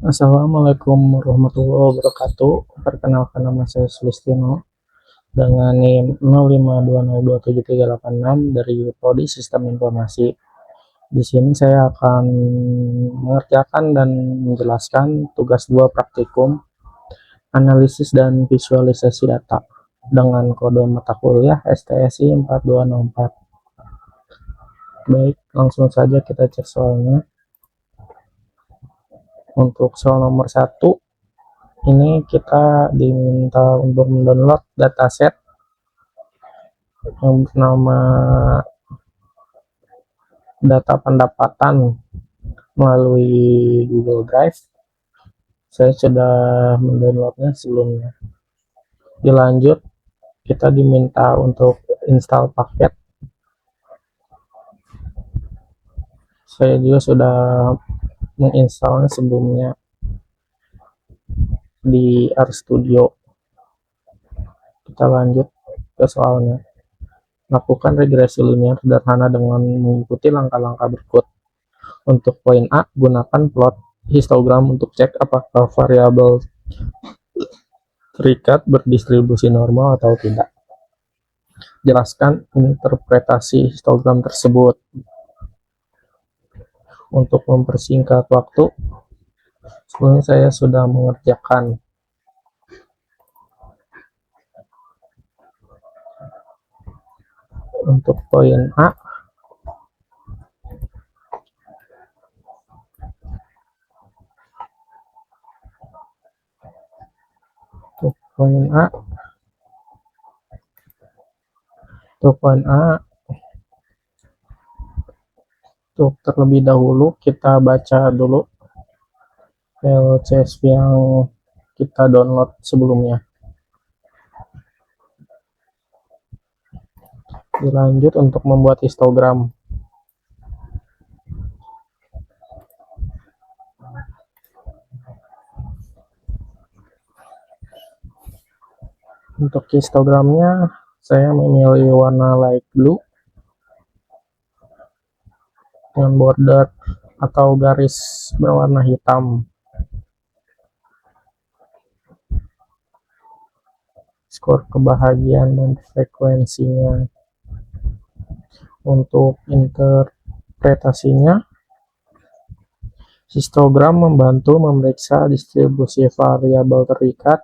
Assalamualaikum warahmatullahi wabarakatuh. Perkenalkan, nama saya Sulistino dengan NIM 0520273886 dari Prodi Sistem Informasi. Di sini saya akan mengerjakan dan menjelaskan tugas 2 praktikum analisis dan visualisasi data dengan kode mata kuliah STSI 4204. Baik, langsung saja kita cek soalnya. Untuk soal nomor 1, ini kita diminta untuk mendownload dataset yang bernama data pendapatan melalui Google Drive. Saya sudah mendownloadnya sebelumnya. Dilanjut, kita diminta untuk install paket. Saya juga sudah menginstalnya sebelumnya di RStudio. Kita lanjut ke soalnya. Lakukan regresi linear sederhana dengan mengikuti langkah-langkah berikut. Untuk poin A, gunakan plot histogram untuk cek apakah variabel terikat berdistribusi normal atau tidak. Jelaskan interpretasi histogram tersebut. Untuk mempersingkat waktu, sebelumnya saya sudah mengerjakan. Untuk poin A, untuk terlebih dahulu kita baca dulu file CSV yang kita download sebelumnya. Dilanjut untuk membuat histogram. Untuk histogramnya saya memilih warna light blue dengan border atau garis berwarna hitam. Skor kebahagiaan dan frekuensinya. Untuk interpretasinya, histogram membantu memeriksa distribusi variabel terikat.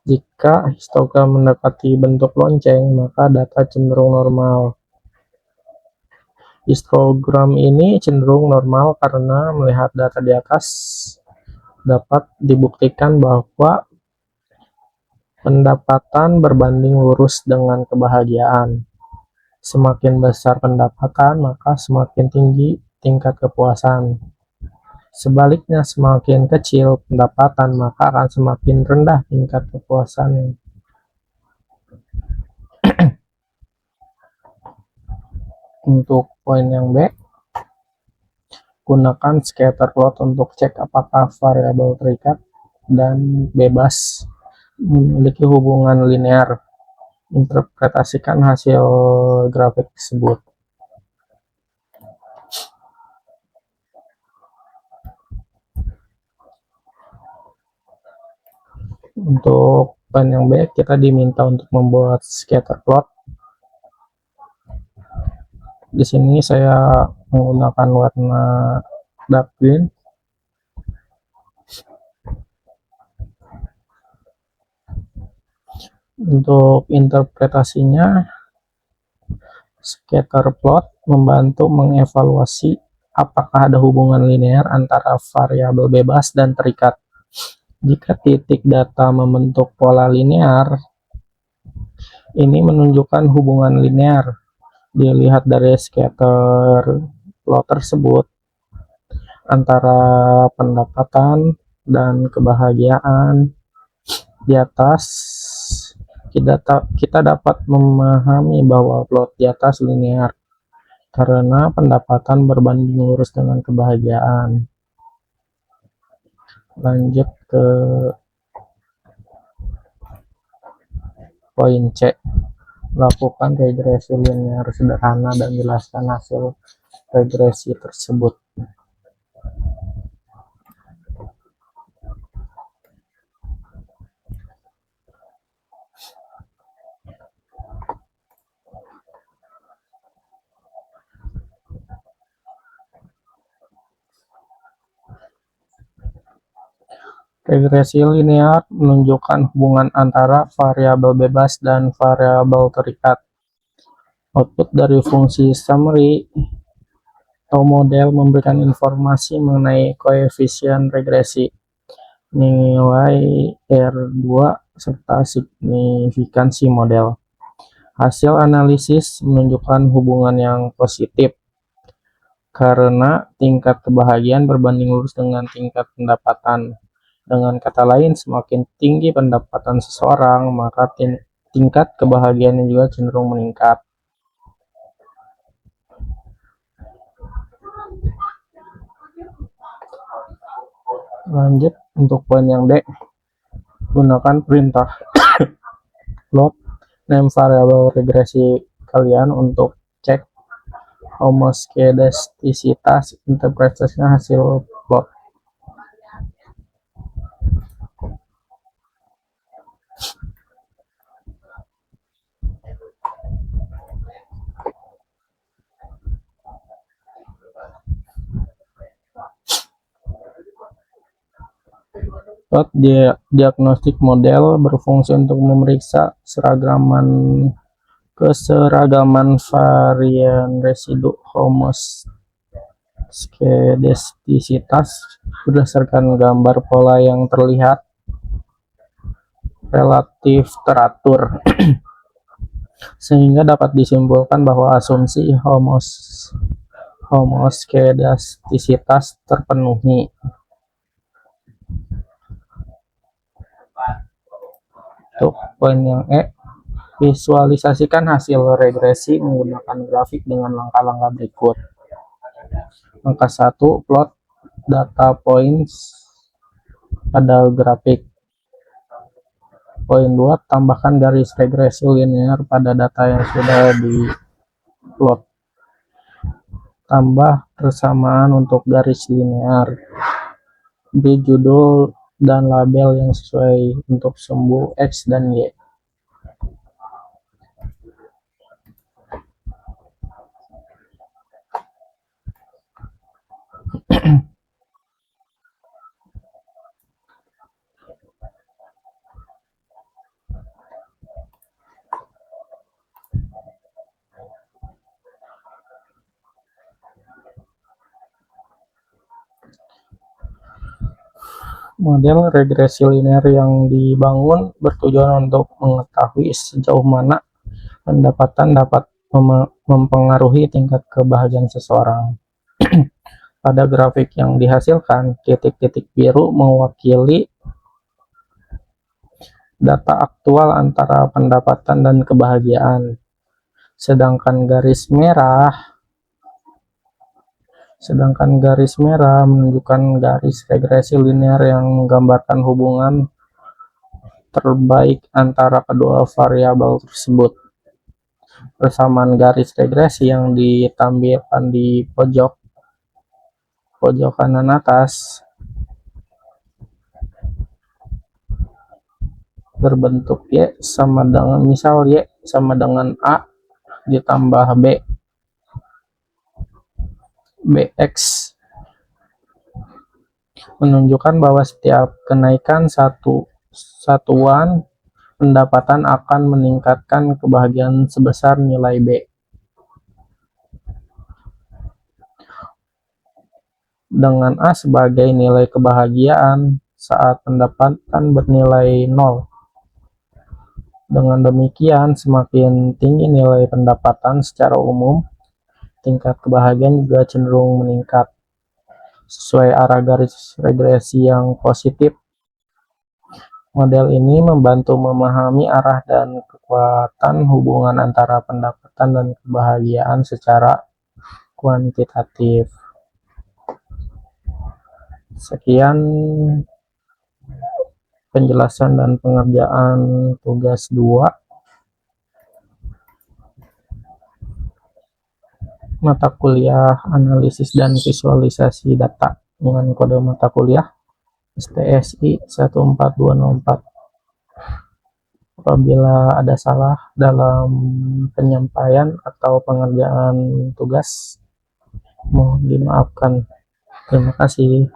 Jika histogram mendekati bentuk lonceng, maka data cenderung normal. Histogram ini cenderung normal karena melihat data di atas dapat dibuktikan bahwa pendapatan berbanding lurus dengan kebahagiaan. Semakin besar pendapatan, maka semakin tinggi tingkat kepuasan. Sebaliknya, semakin kecil pendapatan, maka akan semakin rendah tingkat kepuasan. Untuk poin yang B, gunakan scatter plot untuk cek apakah variabel terikat dan bebas memiliki hubungan linear. Interpretasikan hasil grafik tersebut. Untuk poin yang B, kita diminta untuk membuat scatter plot. Di sini saya menggunakan warna dark green. Untuk interpretasinya, scatter plot membantu mengevaluasi apakah ada hubungan linear antara variabel bebas dan terikat. Jika titik data membentuk pola linear, ini menunjukkan hubungan linear. Dilihat dari scatter plot tersebut antara pendapatan dan kebahagiaan. Di atas kita dapat memahami bahwa plot di atas linear karena pendapatan berbanding lurus dengan kebahagiaan. Lanjut ke poin C. Lakukan regresi linear sederhana dan jelaskan hasil regresi tersebut. Regresi linear menunjukkan hubungan antara variabel bebas dan variabel terikat. Output dari fungsi summary atau model memberikan informasi mengenai koefisien regresi, nilai R2, serta signifikansi model. Hasil analisis menunjukkan hubungan yang positif karena tingkat kebahagiaan berbanding lurus dengan tingkat pendapatan. Dengan kata lain, semakin tinggi pendapatan seseorang, maka tingkat kebahagiaannya juga cenderung meningkat. Lanjut untuk poin yang D, gunakan perintah plot name variabel regresi kalian untuk cek homoskedastisitas interpretasinya hasil plot. Plot diagnostik model berfungsi untuk memeriksa keseragaman varian residu homoskedastisitas berdasarkan gambar pola yang terlihat relatif teratur, sehingga dapat disimpulkan bahwa asumsi homoskedastisitas terpenuhi. Untuk poin yang E, visualisasikan hasil regresi menggunakan grafik dengan langkah-langkah berikut. Langkah 1, plot data points pada grafik. Poin 2, tambahkan garis regresi linear pada data yang sudah di-plot. Tambah persamaan untuk garis linear. Beri judul dan label yang sesuai untuk sumbu X dan Y. Model regresi linear yang dibangun bertujuan untuk mengetahui sejauh mana pendapatan dapat mempengaruhi tingkat kebahagiaan seseorang. Pada grafik yang dihasilkan, titik-titik biru mewakili data aktual antara pendapatan dan kebahagiaan, sedangkan garis merah menunjukkan garis regresi linear yang menggambarkan hubungan terbaik antara kedua variabel tersebut. Persamaan garis regresi yang ditampilkan di pojok kanan atas berbentuk Y sama dengan, misal Y sama dengan A ditambah Bx, menunjukkan bahwa setiap kenaikan satuan pendapatan akan meningkatkan kebahagiaan sebesar nilai B. Dengan A sebagai nilai kebahagiaan saat pendapatan bernilai 0. Dengan demikian, semakin tinggi nilai pendapatan secara umum, tingkat kebahagiaan juga cenderung meningkat. Sesuai arah garis regresi yang positif, model ini membantu memahami arah dan kekuatan hubungan antara pendapatan dan kebahagiaan secara kuantitatif. Sekian penjelasan dan pengerjaan tugas 2 mata kuliah analisis dan visualisasi data dengan kode mata kuliah STSI 14204. Apabila ada salah dalam penyampaian atau pengerjaan tugas, mohon dimaafkan. Terima kasih.